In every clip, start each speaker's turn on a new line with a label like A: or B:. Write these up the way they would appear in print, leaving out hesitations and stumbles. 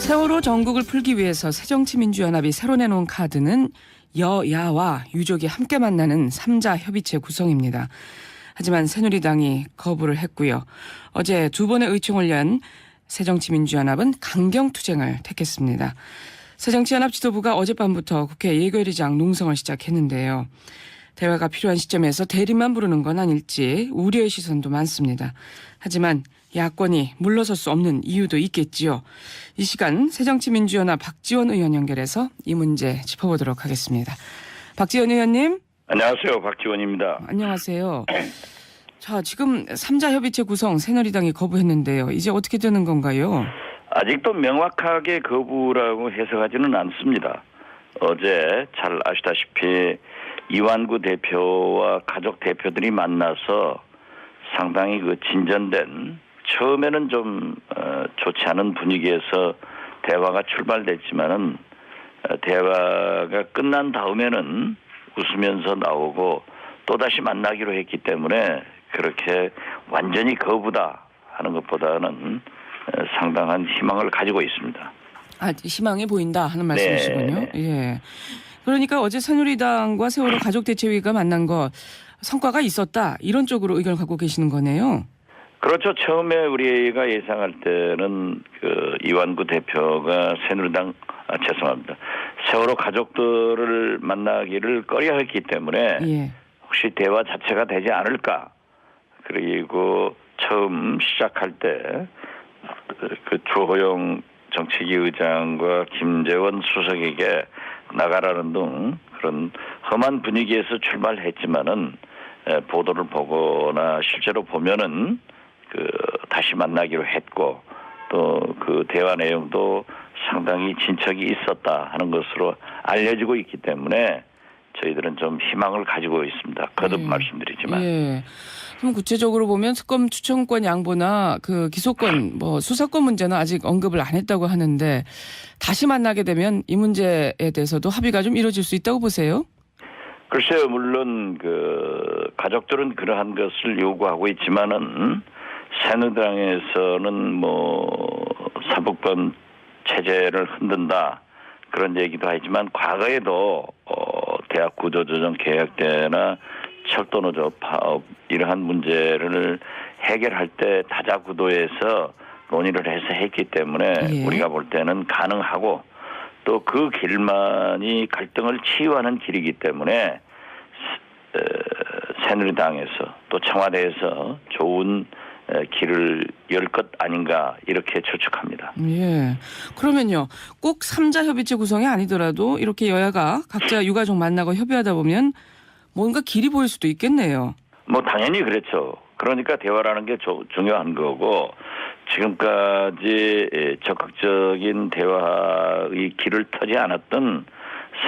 A: 세월호 전국을 풀기 위해서 새정치민주연합이 새로 내놓은 카드는 여야와 유족이 함께 만나는 3자 협의체 구성입니다. 하지만 새누리당이 거부를 했고요. 어제 두 번의 의총을 연 새정치민주연합은 강경투쟁을 택했습니다. 새정치연합 지도부가 어젯밤부터 국회 예결위장 농성을 시작했는데요. 대화가 필요한 시점에서 대립만 부르는 건 아닐지 우려의 시선도 많습니다. 하지만 야권이 물러설 수 없는 이유도 있겠지요. 이 시간 새정치민주연합 박지원 의원 연결해서 이 문제 짚어보도록 하겠습니다. 박지원 의원님.
B: 안녕하세요. 박지원입니다.
A: 안녕하세요. 자, 지금 3자 협의체 구성 새누리당이 거부했는데요. 이제 어떻게 되는 건가요?
B: 아직도 명확하게 거부라고 해석하지는 않습니다. 어제 잘 아시다시피 이완구 대표와 가족 대표들이 만나서 상당히 진전된 처음에는 좀 좋지 않은 분위기에서 대화가 출발됐지만은 대화가 끝난 다음에는 웃으면서 나오고 또다시 만나기로 했기 때문에 그렇게 완전히 거부다 하는 것보다는 상당한 희망을 가지고 있습니다.
A: 아, 희망이 보인다 하는 말씀이시군요.
B: 네.
A: 예. 그러니까 어제 새누리당과 세월호 가족대책위가 만난 거 성과가 있었다 이런 쪽으로 의견을 갖고 계시는 거네요.
B: 그렇죠. 처음에 우리가 예상할 때는 이완구 대표가 죄송합니다. 세월호 가족들을 만나기를 꺼려했기 때문에
A: 예.
B: 혹시 대화 자체가 되지 않을까. 그리고 처음 시작할 때 주호영 정책위 의장과 김재원 수석에게 나가라는 등 그런 험한 분위기에서 출발했지만은 보도를 보거나 실제로 보면은 다시 만나기로 했고 또 그 대화 내용도 상당히 진척이 있었다 하는 것으로 알려지고 있기 때문에 저희들은 좀 희망을 가지고 있습니다. 거듭 말씀드리지만.
A: 예. 그럼 구체적으로 보면 특검 추천권 양보나 기소권, 수사권 문제는 아직 언급을 안 했다고 하는데 다시 만나게 되면 이 문제에 대해서도 합의가 좀 이루어질 수 있다고 보세요?
B: 글쎄요, 물론 가족들은 그러한 것을 요구하고 있지만은 새누리당에서는 사법권 체제를 흔든다 그런 얘기도 하지만 과거에도 대학 구조조정 계획 때나 철도노조 파업 이러한 문제를 해결할 때 다자구도에서 논의를 해서 했기 때문에
A: 예.
B: 우리가 볼 때는 가능하고 또 그 길만이 갈등을 치유하는 길이기 때문에 새누리당에서 또 청와대에서 좋은 길을 열 것 아닌가 이렇게 추측합니다.
A: 예. 그러면요. 꼭 3자 협의체 구성이 아니더라도 이렇게 여야가 각자 유가족 만나고 협의하다 보면 뭔가 길이 보일 수도 있겠네요.
B: 당연히 그렇죠. 그러니까 대화라는 게 중요한 거고 지금까지 적극적인 대화의 길을 터지 않았던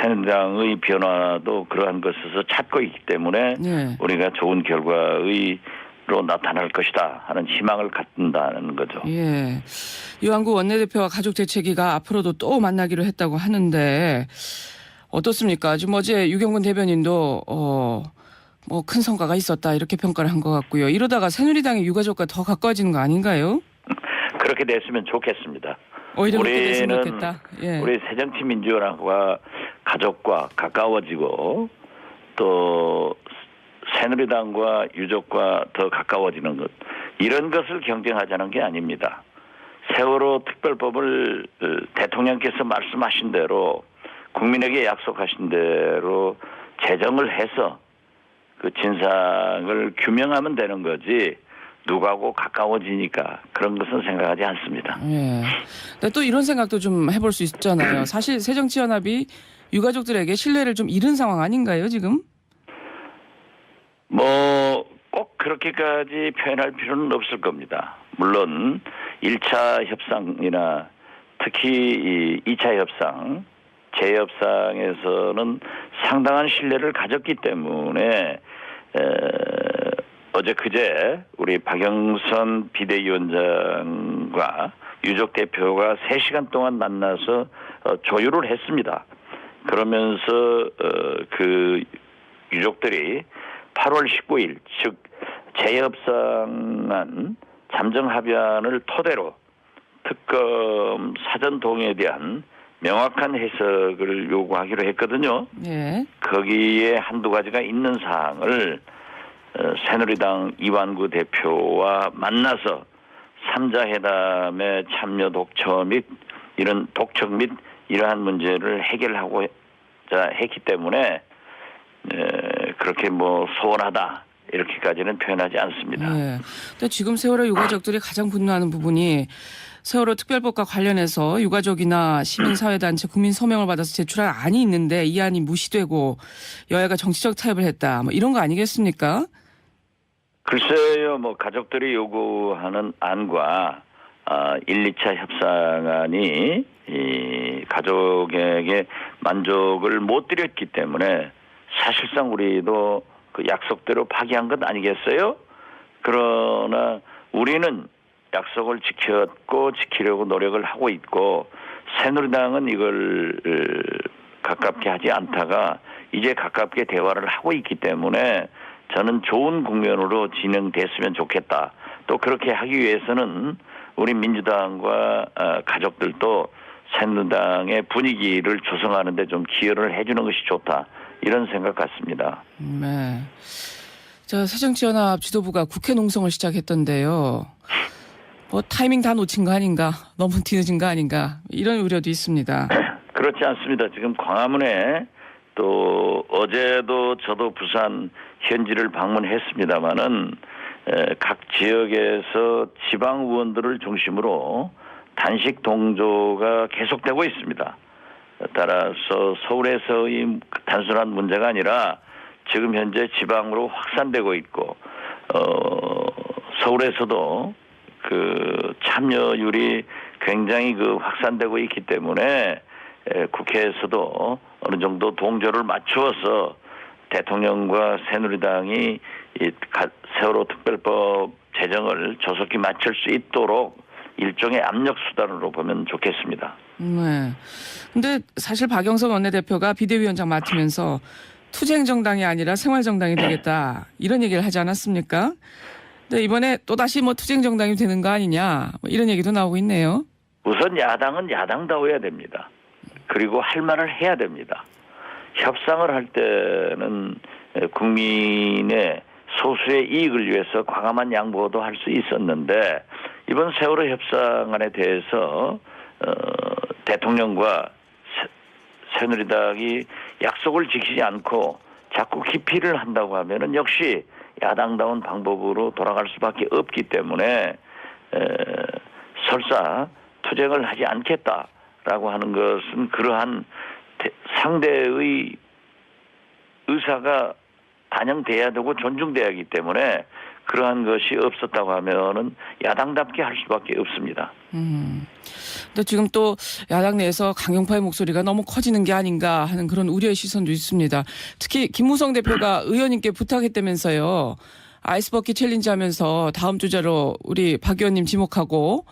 B: 새누리당의 변화도 그러한 것에서 찾고 있기 때문에
A: 예.
B: 우리가 좋은 결과로 나타날 것이다 하는 희망을 갖는다는 거죠.
A: 예. 이완구 원내대표와 가족대책위가 앞으로도 또 만나기로 했다고 하는데 어떻습니까? 지금 어제 유경근 대변인도 큰 성과가 있었다 이렇게 평가를 한 것 같고요. 이러다가 새누리당의 유가족과 더 가까워지는 거 아닌가요?
B: 그렇게 됐으면 좋겠습니다.
A: 오히려 그렇게 됐으면 좋겠다. 예.
B: 우리 새정치민주연합과 가족과 가까워지고 또 새누리당과 유족과 더 가까워지는 것 이런 것을 경쟁하자는 게 아닙니다. 세월호 특별법을 대통령께서 말씀하신 대로 국민에게 약속하신 대로 제정을 해서 그 진상을 규명하면 되는 거지 누구하고 가까워지니까 그런 것은 생각하지 않습니다.
A: 예. 근데 또 이런 생각도 좀 해볼 수 있잖아요. 사실 새정치연합이 유가족들에게 신뢰를 좀 잃은 상황 아닌가요, 지금?
B: 꼭 그렇게까지 표현할 필요는 없을 겁니다. 물론 1차 협상이나 특히 2차 협상, 재협상에서는 상당한 신뢰를 가졌기 때문에 그제 우리 박영선 비대위원장과 유족 대표가 3시간 동안 만나서 조율을 했습니다. 그러면서 그 유족들이 8월 19일 즉 재협상안 잠정 합의안을 토대로 특검 사전 동의에 대한 명확한 해석을 요구하기로 했거든요.
A: 예.
B: 거기에 한두 가지가 있는 사항을 새누리당 이완구 대표와 만나서 3자 회담의 참여 독처 및 이런 독촉 및 이러한 문제를 해결하고자 했기 때문에 그렇게 뭐 소원하다 이렇게까지는 표현하지 않습니다.
A: 예. 근데 지금 세월호 유가족들이 가장 분노하는 부분이 세월호 특별법과 관련해서 유가족이나 시민사회단체, 국민 서명을 받아서 제출한 안이 있는데 이 안이 무시되고 여야가 정치적 타협을 했다. 뭐 이런 거 아니겠습니까?
B: 글쎄요, 뭐 가족들이 요구하는 안과 1, 2차 협상안이 이 가족에게 만족을 못 드렸기 때문에 사실상 우리도 그 약속대로 파기한 것 아니겠어요? 그러나 우리는 약속을 지켰고 지키려고 노력을 하고 있고 새누리당은 이걸 가깝게 하지 않다가 이제 가깝게 대화를 하고 있기 때문에 저는 좋은 국면으로 진행됐으면 좋겠다. 또 그렇게 하기 위해서는 우리 민주당과 가족들도 새누리당의 분위기를 조성하는 데 좀 기여를 해주는 것이 좋다. 이런 생각 같습니다.
A: 네. 자, 새정치연합 지도부가 국회 농성을 시작했던데요. 뭐 타이밍 다 놓친 거 아닌가? 너무 뒤늦은 거 아닌가? 이런 우려도 있습니다.
B: 그렇지 않습니다. 지금 광화문에 또 어제도 저도 부산 현지를 방문했습니다마는 각 지역에서 지방 의원들을 중심으로 단식 동조가 계속되고 있습니다. 따라서 서울에서의 단순한 문제가 아니라 지금 현재 지방으로 확산되고 있고 서울에서도 그 참여율이 굉장히 그 확산되고 있기 때문에 국회에서도 어느 정도 동조를 맞추어서 대통령과 새누리당이 이 세월호 특별법 제정을 조속히 마칠 수 있도록 일종의 압력 수단으로 보면 좋겠습니다.
A: 네. 근데 사실 박영선 원내대표가 비대위원장 맡으면서 투쟁 정당이 아니라 생활 정당이 되겠다 이런 얘기를 하지 않았습니까? 근데 이번에 또 다시 뭐 투쟁 정당이 되는 거 아니냐 뭐 이런 얘기도 나오고 있네요.
B: 우선 야당은 야당다워야 됩니다. 그리고 할 말을 해야 됩니다. 협상을 할 때는 국민의 소수의 이익을 위해서 과감한 양보도 할 수 있었는데 이번 세월호 협상안에 대해서 대통령과 새누리당이 약속을 지키지 않고 자꾸 기피를 한다고 하면은 역시 야당다운 방법으로 돌아갈 수밖에 없기 때문에 설사 투쟁을 하지 않겠다라고 하는 것은 그러한 상대의 의사가 반영돼야 되고 존중돼야 하기 때문에 그러한 것이 없었다고 하면은 야당답게 할 수밖에 없습니다.
A: 근데 지금 또 야당 내에서 강경파의 목소리가 너무 커지는 게 아닌가 하는 그런 우려의 시선도 있습니다. 특히 김무성 대표가 의원님께 부탁했다면서요. 아이스버킷 챌린지 하면서 다음 주제로 우리 박 의원님 지목하고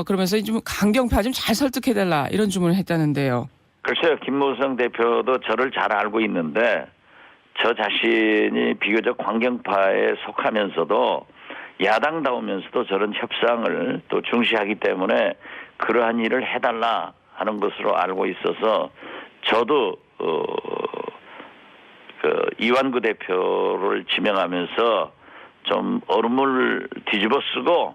A: 그러면서 좀 강경파 좀 잘 설득해달라 이런 주문을 했다는데요.
B: 글쎄요. 김무성 대표도 저를 잘 알고 있는데 저 자신이 비교적 강경파에 속하면서도 야당다우면서도 저런 협상을 또 중시하기 때문에 그러한 일을 해달라 하는 것으로 알고 있어서 저도 그 이완구 대표를 지명하면서 좀 얼음을 뒤집어 쓰고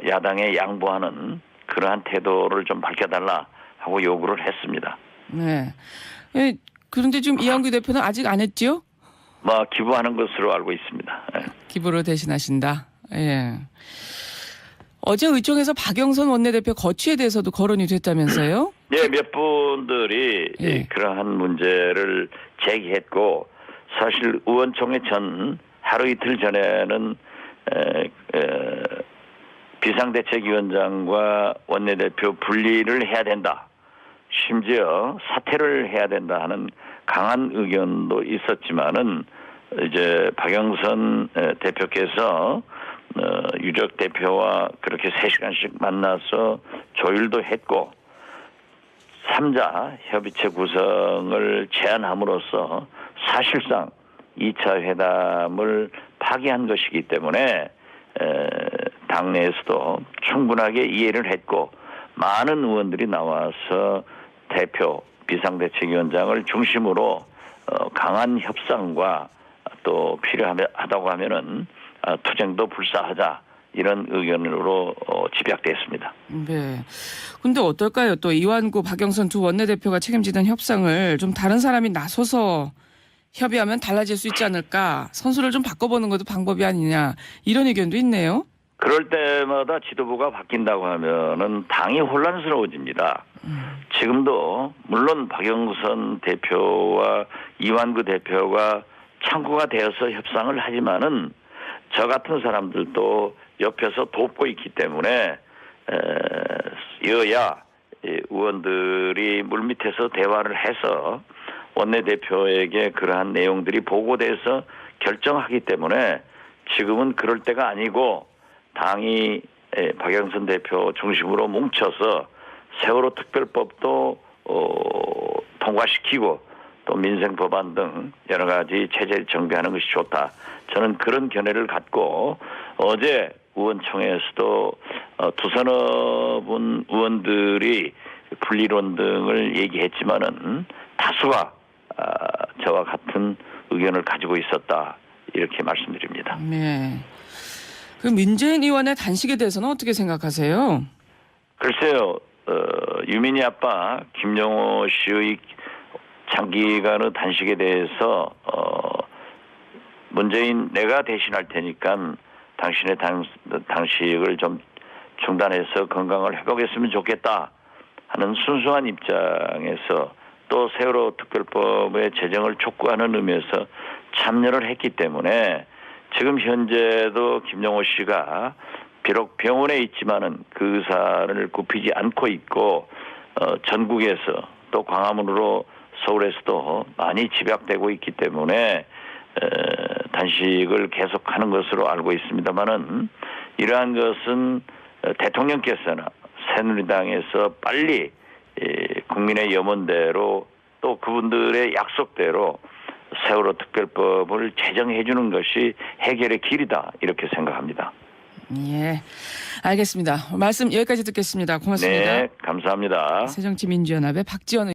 B: 야당에 양보하는 그러한 태도를 좀 밝혀달라 하고 요구를 했습니다.
A: 네. 그런데 지금 이완구 대표는 아직 안 했지요?
B: 뭐 기부하는 것으로 알고 있습니다. 예.
A: 기부로 대신하신다. 예. 어제 의총에서 박영선 원내대표 거취에 대해서도 거론이 됐다면서요?
B: 예, 몇 분들이
A: 예.
B: 그러한 문제를 제기했고 사실 의원총회 전 하루 이틀 전에는 비상대책위원장과 원내대표 분리를 해야 된다. 심지어 사퇴를 해야 된다 하는 강한 의견도 있었지만은 이제 박영선 대표께서 유적 대표와 그렇게 3시간씩 만나서 조율도 했고 3자 협의체 구성을 제안함으로써 사실상 2차 회담을 파기한 것이기 때문에 당내에서도 충분하게 이해를 했고 많은 의원들이 나와서 대표 비상대책위원장을 중심으로 강한 협상과 또 필요하다고 하면은 투쟁도 불사하자 이런 의견으로 집약됐습니다.
A: 네. 근데 어떨까요? 또 이완구, 박영선 두 원내대표가 책임지던 협상을 좀 다른 사람이 나서서 협의하면 달라질 수 있지 않을까? 선수를 좀 바꿔보는 것도 방법이 아니냐 이런 의견도 있네요.
B: 그럴 때마다 지도부가 바뀐다고 하면은 당이 혼란스러워집니다. 지금도 물론 박영선 대표와 이완구 대표가 창구가 되어서 협상을 하지만은 저 같은 사람들도 옆에서 돕고 있기 때문에 여야 의원들이 물밑에서 대화를 해서 원내대표에게 그러한 내용들이 보고돼서 결정하기 때문에 지금은 그럴 때가 아니고 당이 박영선 대표 중심으로 뭉쳐서 세월호 특별법도 통과시키고 또 민생 법안 등 여러 가지 체제를 정비하는 것이 좋다. 저는 그런 견해를 갖고 어제 의원총회에서도 두서너 분 의원들이 분리론 등을 얘기했지만은 다수가 저와 같은 의견을 가지고 있었다. 이렇게 말씀드립니다.
A: 네. 그 문재인 의원의 단식에 대해서는 어떻게 생각하세요?
B: 글쎄요. 유민희 아빠 김영호 씨의 장기간의 단식에 대해서 문재인 내가 대신할 테니까 당신의 단식을 좀 중단해서 건강을 회복했으면 좋겠다 하는 순수한 입장에서 또 세월호 특별법의 제정을 촉구하는 의미에서 참여를 했기 때문에 지금 현재도 김영호 씨가 비록 병원에 있지만은 그 의사를 굽히지 않고 있고 전국에서 또 광화문으로 서울에서도 많이 집약되고 있기 때문에 단식을 계속하는 것으로 알고 있습니다만은 이러한 것은 대통령께서나 새누리당에서 빨리 국민의 염원대로 또 그분들의 약속대로 세월호 특별법을 제정해 주는 것이 해결의 길이다 이렇게 생각합니다.
A: 예, 알겠습니다. 말씀 여기까지 듣겠습니다. 고맙습니다.
B: 네, 감사합니다.
A: 새정치민주연합의 박지원